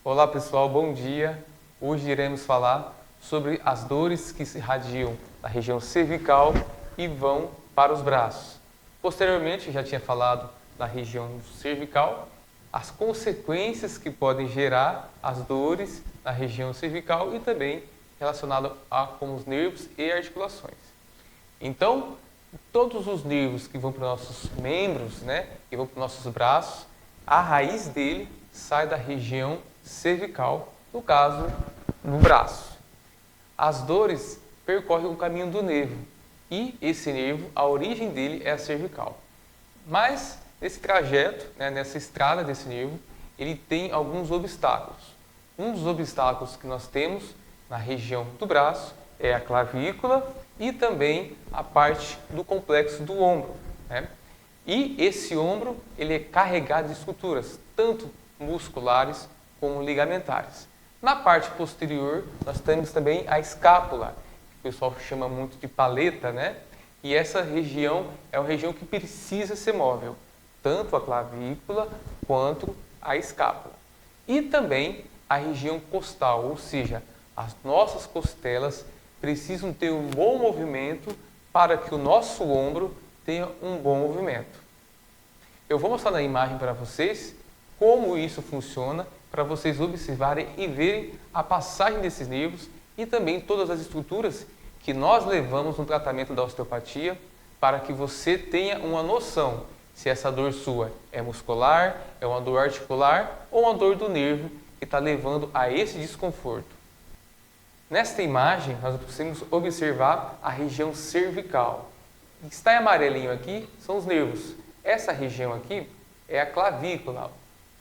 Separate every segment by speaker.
Speaker 1: Olá pessoal, bom dia! Hoje iremos falar sobre as dores que se irradiam da região cervical e vão para os braços. Posteriormente, já tinha falado da região cervical, as consequências que podem gerar as dores na região cervical e também relacionado com os nervos e articulações. Então, todos os nervos que vão para os nossos membros, que vão para os nossos braços, a raiz dele sai da região cervical, no caso, no braço. As dores percorrem o caminho do nervo e esse nervo, a origem dele é a cervical. Mas, nesse trajeto, nessa estrada desse nervo, ele tem alguns obstáculos. Um dos obstáculos que nós temos na região do braço é a clavícula e também a parte do complexo do ombro. E esse ombro ele é carregado de estruturas, tanto musculares como ligamentares. Na parte posterior, nós temos também a escápula, que o pessoal chama muito de paleta, E essa região é uma região que precisa ser móvel, tanto a clavícula quanto a escápula. E também a região costal, ou seja, as nossas costelas precisam ter um bom movimento para que o nosso ombro tenha um bom movimento. Eu vou mostrar na imagem para vocês como isso funciona, para vocês observarem e verem a passagem desses nervos e também todas as estruturas que nós levamos no tratamento da osteopatia, para que você tenha uma noção se essa dor sua é muscular, é uma dor articular ou uma dor do nervo que está levando a esse desconforto. Nesta imagem, nós conseguimos observar a região cervical. O que está em amarelinho aqui são os nervos. Essa região aqui é a clavícula.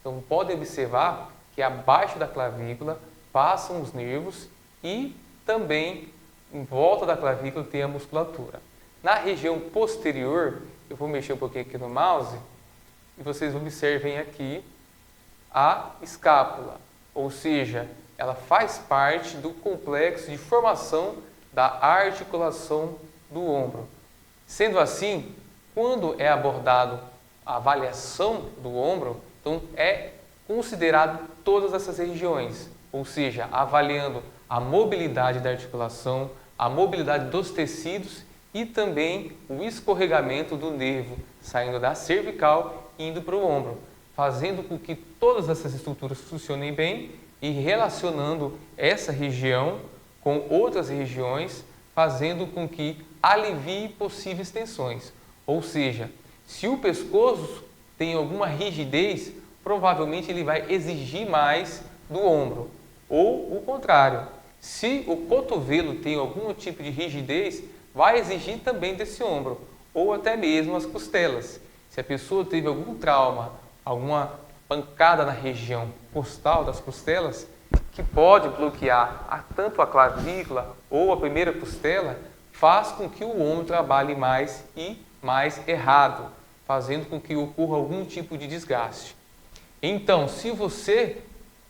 Speaker 1: Então, podem observar que abaixo da clavícula passam os nervos e também em volta da clavícula tem a musculatura. Na região posterior, eu vou mexer um pouquinho aqui no mouse e vocês observem aqui a escápula, ou seja, ela faz parte do complexo de formação da articulação do ombro. Sendo assim, quando é abordado a avaliação do ombro, então é considerado todas essas regiões, ou seja, avaliando a mobilidade da articulação, a mobilidade dos tecidos e também o escorregamento do nervo, saindo da cervical e indo para o ombro, fazendo com que todas essas estruturas funcionem bem e relacionando essa região com outras regiões, fazendo com que alivie possíveis tensões. Ou seja, se o pescoço tem alguma rigidez, provavelmente ele vai exigir mais do ombro. Ou o contrário, se o cotovelo tem algum tipo de rigidez, vai exigir também desse ombro, ou até mesmo as costelas. Se a pessoa teve algum trauma, alguma pancada na região costal das costelas, que pode bloquear tanto a clavícula ou a primeira costela, faz com que o ombro trabalhe mais e mais errado, fazendo com que ocorra algum tipo de desgaste. Então, se você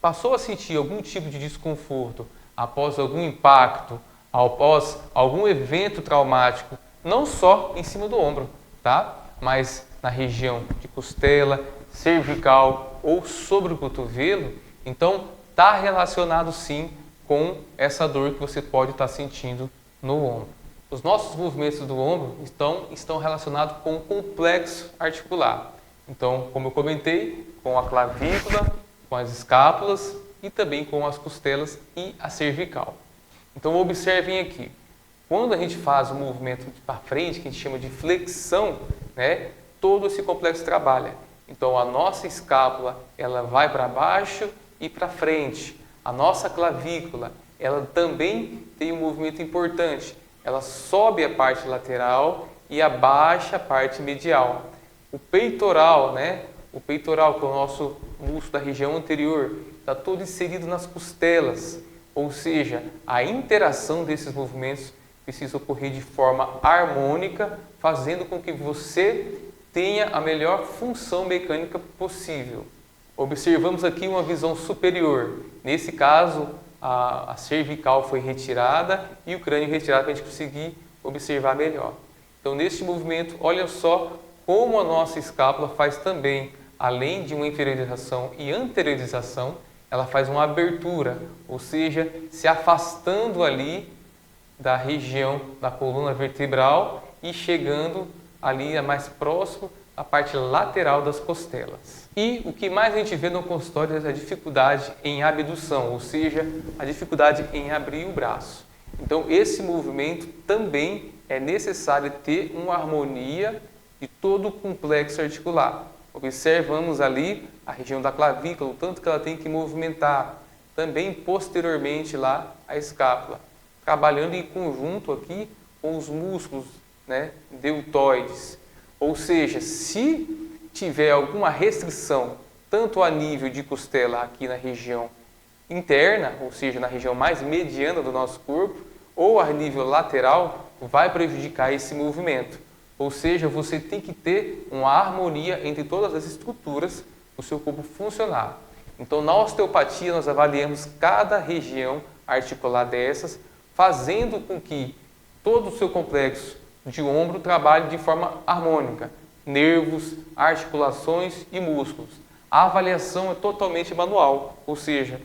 Speaker 1: passou a sentir algum tipo de desconforto após algum impacto, após algum evento traumático, não só em cima do ombro, mas na região de costela, cervical ou sobre o cotovelo, então está relacionado sim com essa dor que você pode estar sentindo no ombro. Os nossos movimentos do ombro estão relacionados com o complexo articular. Então, como eu comentei, com a clavícula, com as escápulas e também com as costelas e a cervical. Então, observem aqui. Quando a gente faz o movimento para frente, que a gente chama de flexão, todo esse complexo trabalha. Então, a nossa escápula, ela vai para baixo e para frente. A nossa clavícula, ela também tem um movimento importante. Ela sobe a parte lateral e abaixa a parte medial. O peitoral, o peitoral, que é o nosso músculo da região anterior, está todo inserido nas costelas. Ou seja, a interação desses movimentos precisa ocorrer de forma harmônica, fazendo com que você tenha a melhor função mecânica possível. Observamos aqui uma visão superior. Nesse caso, a cervical foi retirada e o crânio retirado para a gente conseguir observar melhor. Então, neste movimento, olha só como a nossa escápula faz também, além de uma inferiorização e anteriorização, ela faz uma abertura, ou seja, se afastando ali da região da coluna vertebral e chegando ali mais próximo à parte lateral das costelas. E o que mais a gente vê no consultório é a dificuldade em abdução, ou seja, a dificuldade em abrir o braço. Então, esse movimento também é necessário ter uma harmonia de todo o complexo articular. Observamos ali a região da clavícula, o tanto que ela tem que movimentar. Também, posteriormente, lá a escápula. Trabalhando em conjunto aqui com os músculos, né, deltoides. Ou seja, se tiver alguma restrição, tanto a nível de costela aqui na região interna, ou seja, na região mais mediana do nosso corpo, ou a nível lateral, vai prejudicar esse movimento. Ou seja, você tem que ter uma harmonia entre todas as estruturas do seu corpo funcionar. Então, na osteopatia, nós avaliamos cada região articular dessas, fazendo com que todo o seu complexo de ombro trabalhe de forma harmônica. Nervos, articulações e músculos. A avaliação é totalmente manual, ou seja,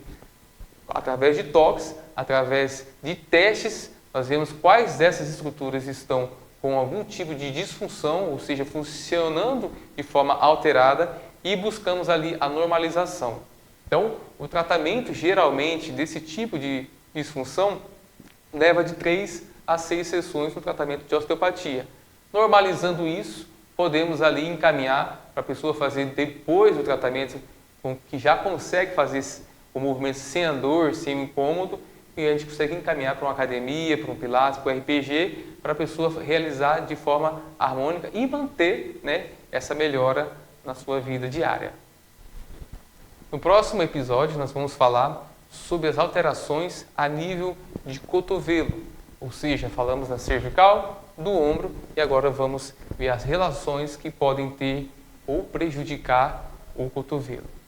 Speaker 1: através de toques, através de testes, nós vemos quais dessas estruturas estão com algum tipo de disfunção, ou seja, funcionando de forma alterada e buscamos ali a normalização. Então, o tratamento geralmente desse tipo de disfunção leva de 3 a 6 sessões no tratamento de osteopatia. Normalizando isso, podemos ali encaminhar para a pessoa fazer depois do tratamento, que já consegue fazer o movimento sem a dor, sem incômodo, e a gente consegue encaminhar para uma academia, para um pilates, para um RPG, para a pessoa realizar de forma harmônica e manter, né, essa melhora na sua vida diária. No próximo episódio, nós vamos falar sobre as alterações a nível de cotovelo, ou seja, falamos na cervical, do ombro e agora vamos ver as relações que podem ter ou prejudicar o cotovelo.